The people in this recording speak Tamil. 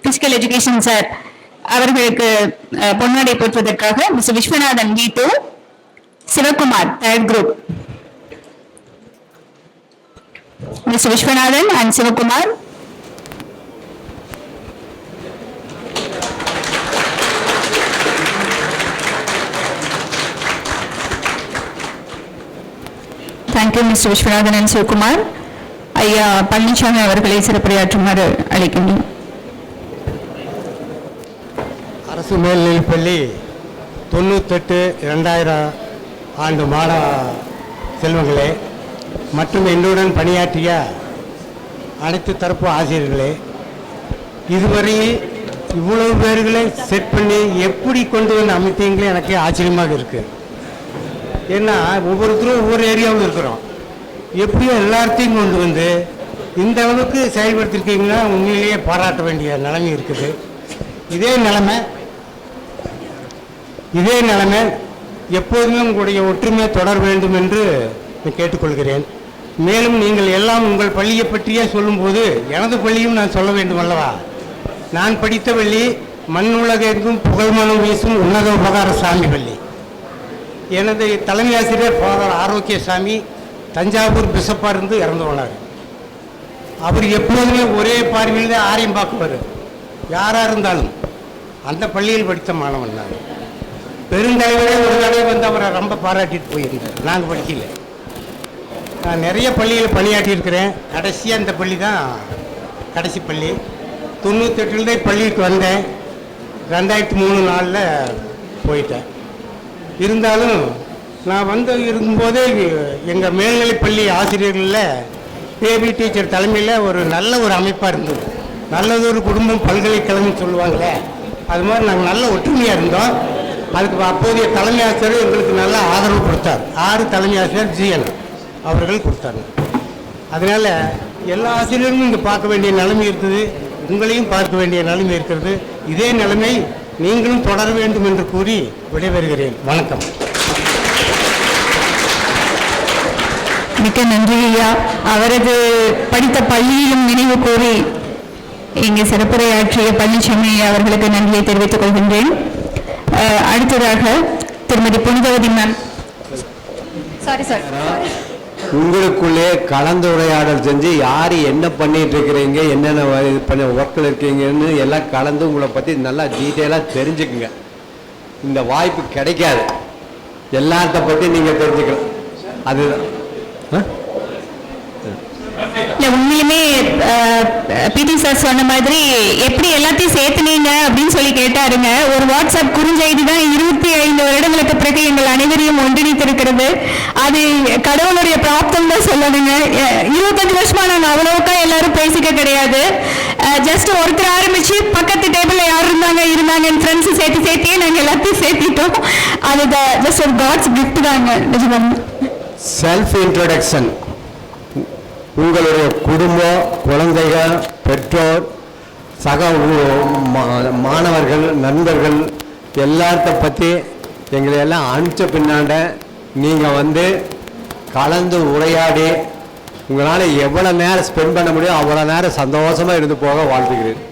பிசிக்கல் எஜுகேஷன் சார் அவர்களுக்கு பொன்னாடை போற்றுவதற்காக mister Viswanathan V2, Sivakumar third group. Mister Viswanathan and Sivakumar. Thank you mister Viswanathan and Sivakumar. ஐயா பழனிசாமி அவர்களை சிறப்புரையாற்றுமாறு அழைக்கின்றோம். அரசு மேல்நிலைப்பள்ளி 98-2000 ஆண்டு மாணவ செல்வங்களே மற்றும் என்னுடன் பணியாற்றிய அனைத்து தரப்பு ஆசிரியர்களே, இதுவரையில் இவ்வளவு பேர்களை செட் பண்ணி எப்படி கொண்டு வந்து அமைத்தீங்களே எனக்கு ஆச்சரியமாக இருக்குது. ஏன்னா ஒவ்வொருத்தரும் ஒவ்வொரு ஏரியாவில் இருக்கிறோம். எப்படியோ எல்லாத்தையும் கொண்டு வந்து இந்த அளவுக்கு செயல்படுத்திருக்கீங்கன்னா உண்மையிலேயே பாராட்ட வேண்டிய நிலைமை இருக்குது. இதே நிலைமை எப்போதுமே உங்களுடைய ஒற்றுமை தொடர வேண்டும் என்று கேட்டுக்கொள்கிறேன். மேலும் நீங்கள் எல்லாம் உங்கள் பள்ளியை பற்றியே சொல்லும்போது எனது பள்ளியும் நான் சொல்ல வேண்டும் அல்லவா. நான் படித்த பள்ளி மண் உலகெங்கும் புகழ்மனம் வீசும் உன்னத உபகார சாமி பள்ளி. எனது தலைமை ஆசிரியர் ஃபாதர் ஆரோக்கியசாமி தஞ்சாவூர் பிஷப்பாக இருந்து இறந்து போனார். அவர் எப்போதுமே ஒரே பார்வையில் தான் ஆரியம் பார்க்குவார். யாராக இருந்தாலும் அந்த பள்ளியில் படித்த மாணவன் நான். பெருந்தலைவரே ஒரு தடவை வந்து அவரை ரொம்ப பாராட்டிட்டு போயிருந்தார். நாங்கள் படிக்கல. நான் நிறைய பள்ளியில் பணியாற்றியிருக்கிறேன். கடைசியாக இந்த பள்ளி தான் கடைசி பள்ளி. 98 பள்ளிக்கு வந்தேன். 2003 போயிட்டேன். இருந்தாலும் நான் இருக்கும்போதே எங்கள் மேல்நிலைப்பள்ளி ஆசிரியர்களில் பேபி டீச்சர் தலைமையில் ஒரு நல்ல ஒரு அமைப்பாக இருந்தது. நல்லதொரு குடும்பம் பல்கலைக்கழகம் சொல்லுவாங்களே, அது மாதிரி நாங்கள் நல்ல ஒற்றுமையாக இருந்தோம். அதுக்கு அப்போதைய தலைமை ஆசிரியர் எங்களுக்கு நல்ல ஆதரவு கொடுத்தார். 6 தலைமை ஆசிரியர் GN அவர்கள் கொடுத்தாங்க. அதனால் எல்லா ஆசிரியர்களும் இங்கே பார்க்க வேண்டிய நிலைமை இருக்குது, உங்களையும் பார்க்க வேண்டிய நிலைமை இருக்கிறது. இதே நிலைமை நீங்களும் தொடர வேண்டும் என்று கூறி விடைபெறுகிறேன். வணக்கம். மிக்க நன்றி ஐயா. அவரது படித்த பள்ளியிலும் நினைவு கூறி இங்கே சிறப்புரையாற்றிய பழனிசாமி அவர்களுக்கு நன்றியை தெரிவித்துக் கொள்கின்றேன். அடுத்ததாக திருமதி புனிதவதி மேம். உங்களுக்குள்ளே கலந்துரையாடல் செஞ்சு யார் என்ன பண்ணிட்டு இருக்கிறீங்க, என்னென்ன ஒர்க்கில் இருக்கீங்கன்னு எல்லாம் கலந்து உங்களை பற்றி நல்லா டீட்டெயிலாக தெரிஞ்சுக்குங்க. இந்த வாய்ப்பு கிடைக்காது. எல்லாத்த பற்றி நீங்கள் தெரிஞ்சுக்கலாம். அதுதான் உண்மையுமே பிடி சார் சொன்ன மாதிரி எப்படி எல்லாத்தையும் சேர்த்துனீங்க அப்படின்னு சொல்லி கேட்டாருங்க. ஒரு வாட்ஸ்அப் குறுஞ்செய்தி தான் 25 வருடங்களுக்கு பிறகு எங்கள் அனைவரையும் ஒன்றிணைத்திருக்கிறது. அது கடவுளுடைய பிராப்தம் தான் சொல்லணுங்க. 25 வருஷமா நாங்கள் அவ்வளவுக்கா எல்லாரும் பேசிக்க கிடையாது. ஜஸ்ட் ஒருத்தர் ஆரம்பிச்சு பக்கத்து டேபிள்ல யார் இருந்தாங்க என் ஃப்ரெண்ட்ஸ் சேர்த்தியே நாங்கள் எல்லாத்தையும் சேர்த்திட்டோம். அது ஜஸ்ட் ஒரு காட்ஸ் கிஃப்ட் தாங்க. Self introduction. உங்களுடைய குடும்பம், குழந்தைகள், பெற்றோர், சக மாணவர்கள், நண்பர்கள் எல்லாத்த பற்றி எங்களை எல்லாம் அனுப்பிச்ச பின்னாண்ட நீங்கள் கலந்து உரையாடி உங்களால் எவ்வளோ நேரம் ஸ்பெண்ட் பண்ண முடியும் அவ்வளோ நேரம் சந்தோஷமாக இருந்து போக வாழ்த்துக்கிறேன்.